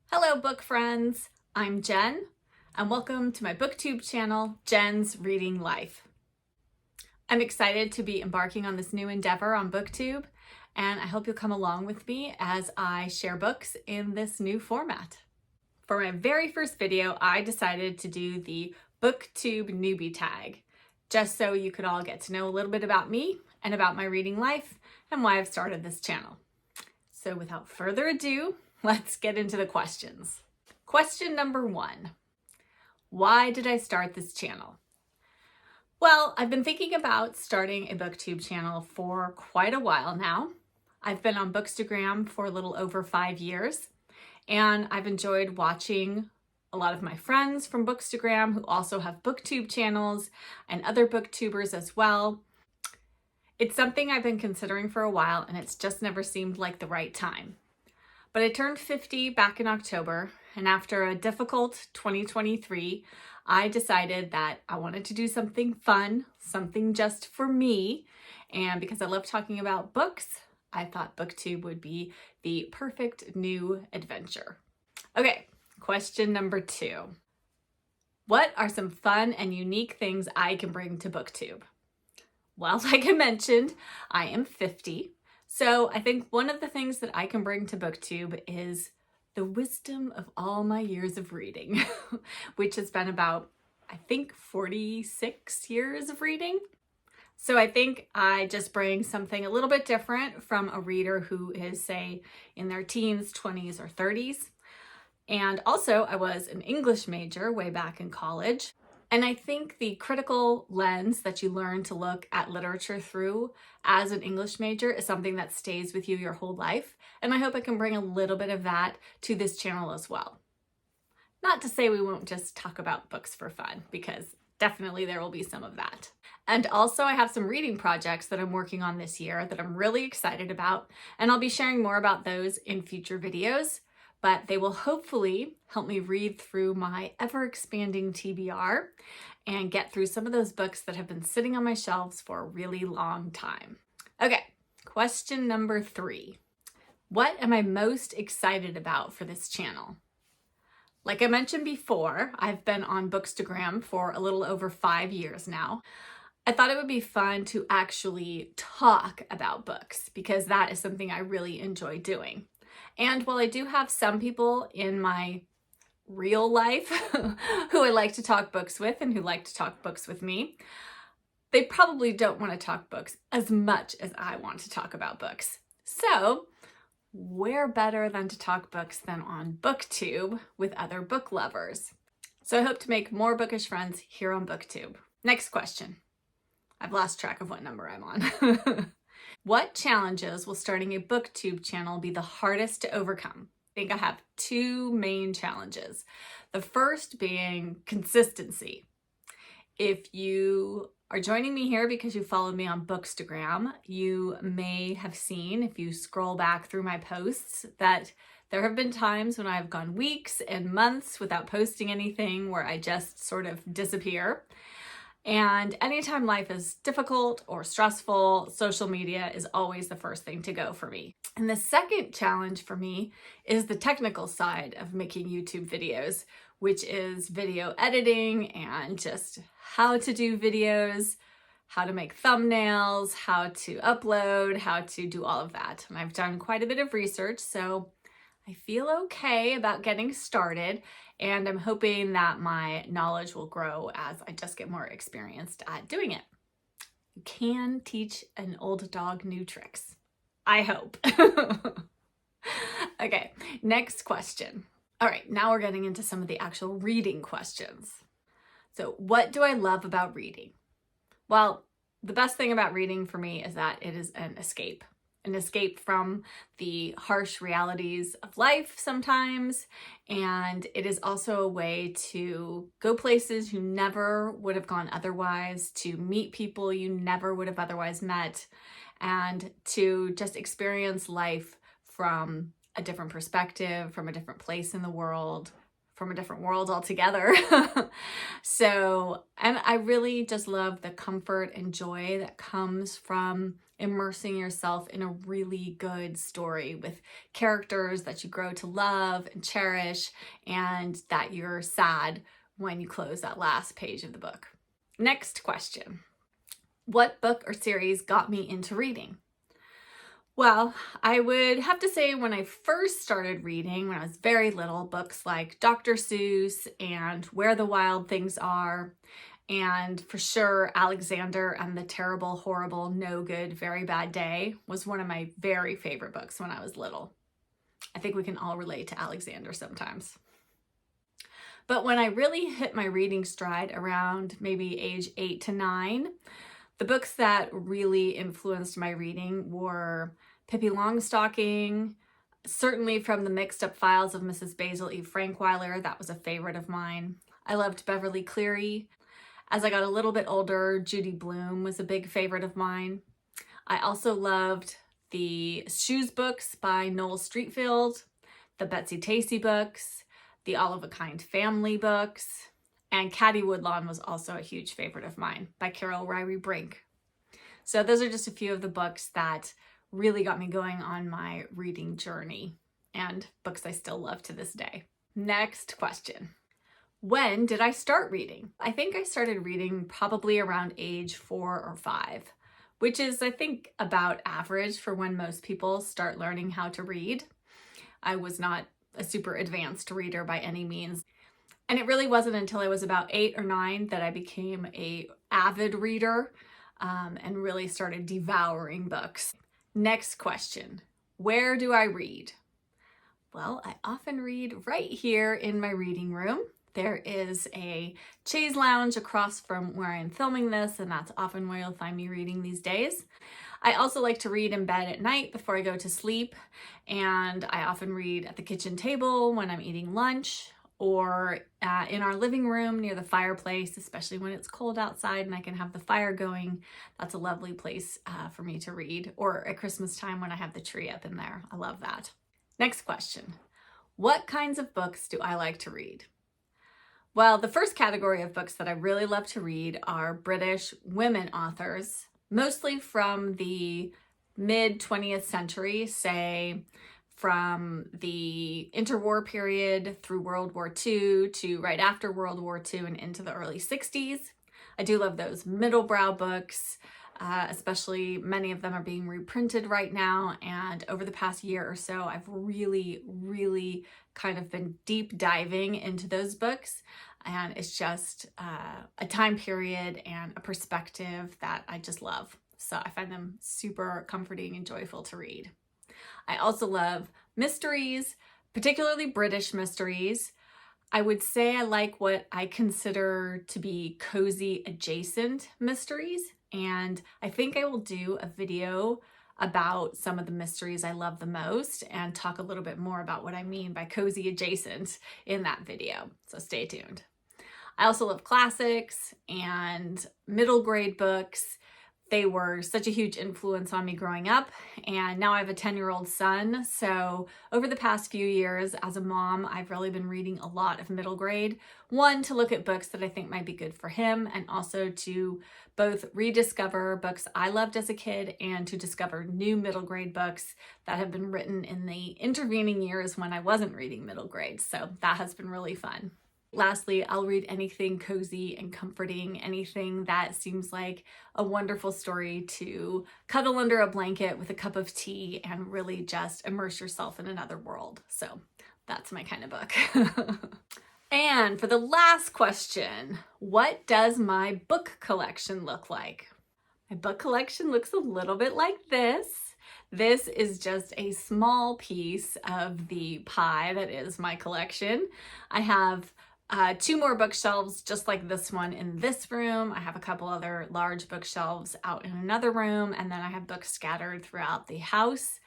Hello book friends, I'm Jen and welcome to my Booktube channel, Jen's Reading Life. I'm excited to be embarking on this new endeavor on Booktube and I hope you'll come along with me as I share books in this new format. For my very first video, I decided to do the Booktube Newbie tag, just so you could all get to know a little bit about me and about my reading life and why I've started this channel. So without further ado, let's get into the questions. Question number 1. Why did I start this channel? Well, I've been thinking about starting a Booktube channel for quite a while now. I've been on Bookstagram for a little over 5 years, and I've enjoyed watching a lot of my friends from Bookstagram who also have Booktube channels and other Booktubers as well. It's something I've been considering for a while, and it's just never seemed like the right time. But I turned 50 back in October, and after a difficult 2023, I decided that I wanted to do something fun, something just for me, and because I love talking about books, I thought Booktube would be the perfect new adventure. Okay, question number 2. What are some fun and unique things I can bring to Booktube? Well, like I mentioned, I am 50. So I think one of the things that I can bring to Booktube is the wisdom of all my years of reading, which has been about, I think, 46 years of reading. So I think I just bring something a little bit different from a reader who is, say, in their teens, 20s, or 30s. And also, I was an English major way back in college. And I think the critical lens that you learn to look at literature through as an English major is something that stays with you your whole life. And I hope I can bring a little bit of that to this channel as well. Not to say we won't just talk about books for fun, because definitely there will be some of that. And also I have some reading projects that I'm working on this year that I'm really excited about, and I'll be sharing more about those in future videos. But they will hopefully help me read through my ever-expanding TBR and get through some of those books that have been sitting on my shelves for a really long time. Okay, question number 3. What am I most excited about for this channel? Like I mentioned before, I've been on Bookstagram for a little over 5 years now. I thought it would be fun to actually talk about books because that is something I really enjoy doing. And while I do have some people in my real life who I like to talk books with and who like to talk books with me, they probably don't want to talk books as much as I want to talk about books. So where better than to talk books than on Booktube with other book lovers? So I hope to make more bookish friends here on Booktube. Next question. I've lost track of what number I'm on. What challenges will starting a Booktube channel be the hardest to overcome? I think I have 2 main challenges. The first being consistency. If you are joining me here because you followed me on Bookstagram, you may have seen, if you scroll back through my posts, that there have been times when I've gone weeks and months without posting anything, where I just sort of disappear. And anytime life is difficult or stressful, social media is always the first thing to go for me. And the second challenge for me is the technical side of making YouTube videos, which is video editing and just how to do videos, how to make thumbnails, how to upload, how to do all of that. And I've done quite a bit of research, so I feel okay about getting started, and I'm hoping that my knowledge will grow as I just get more experienced at doing it. You can teach an old dog new tricks. I hope. Okay, next question. All right, now we're getting into some of the actual reading questions. So what do I love about reading? Well, the best thing about reading for me is that it is an escape from the harsh realities of life sometimes. And it is also a way to go places you never would have gone otherwise, to meet people you never would have otherwise met, and to just experience life from a different perspective, from a different place in the world, from a different world altogether. So, and I really just love the comfort and joy that comes from immersing yourself in a really good story with characters that you grow to love and cherish, and that you're sad when you close that last page of the book. Next question. What book or series got me into reading? Well, I would have to say when I first started reading, when I was very little, books like Dr. Seuss and Where the Wild Things Are, and for sure Alexander and the Terrible, Horrible, No Good, Very Bad Day was one of my very favorite books when I was little. I think we can all relate to Alexander sometimes. But when I really hit my reading stride around maybe age 8 to 9, the books that really influenced my reading were Pippi Longstocking, certainly from the Mixed Up Files of Mrs. Basil E. Frankweiler. That was a favorite of mine. I loved Beverly Cleary. As I got a little bit older, Judy Blume was a big favorite of mine. I also loved the Shoes books by Noel Streatfeild, the Betsy Tacy books, the All of a Kind Family books, and Caddy Woodlawn was also a huge favorite of mine by Carol Ryrie Brink. So those are just a few of the books that really got me going on my reading journey, and books I still love to this day. Next question. When did I start reading? I think I started reading probably around age 4 or 5, which is, I think, about average for when most people start learning how to read. I was not a super advanced reader by any means. And it really wasn't until I was about 8 or 9 that I became an avid reader and really started devouring books. Next question. Where do I read? Well, I often read right here in my reading room. There is a chaise lounge across from where I'm filming this, and that's often where you'll find me reading these days. I also like to read in bed at night before I go to sleep, and I often read at the kitchen table when I'm eating lunch, or in our living room near the fireplace, especially when it's cold outside and I can have the fire going. That's a lovely place for me to read, or at Christmas time when I have the tree up in there. I love that. Next question. What kinds of books do I like to read? Well, the first category of books that I really love to read are British women authors, mostly from the mid-20th century, say from the interwar period through World War II to right after World War II and into the early 60s. I do love those middlebrow books, especially many of them are being reprinted right now. And over the past year or so, I've really kind of been deep diving into those books. And it's just a time period and a perspective that I just love. So I find them super comforting and joyful to read. I also love mysteries, particularly British mysteries. I would say I like what I consider to be cozy adjacent mysteries. And I think I will do a video about some of the mysteries I love the most and talk a little bit more about what I mean by cozy adjacent in that video. So stay tuned. I also love classics and middle grade books. They were such a huge influence on me growing up, and now I have a 10-year-old son. So over the past few years as a mom, I've really been reading a lot of middle grade. One, to look at books that I think might be good for him, and also to both rediscover books I loved as a kid and to discover new middle grade books that have been written in the intervening years when I wasn't reading middle grade. So that has been really fun. Lastly, I'll read anything cozy and comforting, anything that seems like a wonderful story to cuddle under a blanket with a cup of tea and really just immerse yourself in another world. So that's my kind of book. And for the last question, what does my book collection look like? My book collection looks a little bit like this. This is just a small piece of the pie that is my collection. I have 2 more bookshelves just like this one in this room. I have a couple other large bookshelves out in another room, and then I have books scattered throughout the house.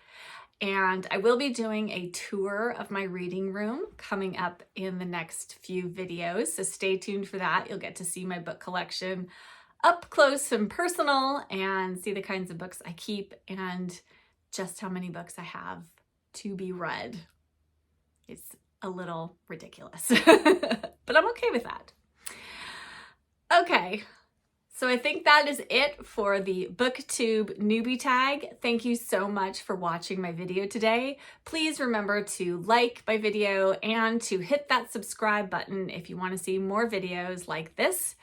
And I will be doing a tour of my reading room coming up in the next few videos, so stay tuned for that. You'll get to see my book collection up close and personal and see the kinds of books I keep and just how many books I have to be read. It's a little ridiculous, but I'm okay with that. Okay, so I think that is it for the Booktube Newbie tag. Thank you so much for watching my video today. Please remember to like my video and to hit that subscribe button if you want to see more videos like this.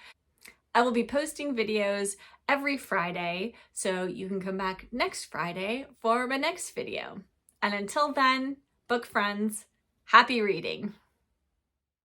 I will be posting videos every Friday, so you can come back next Friday for my next video. And until then, book friends, happy reading.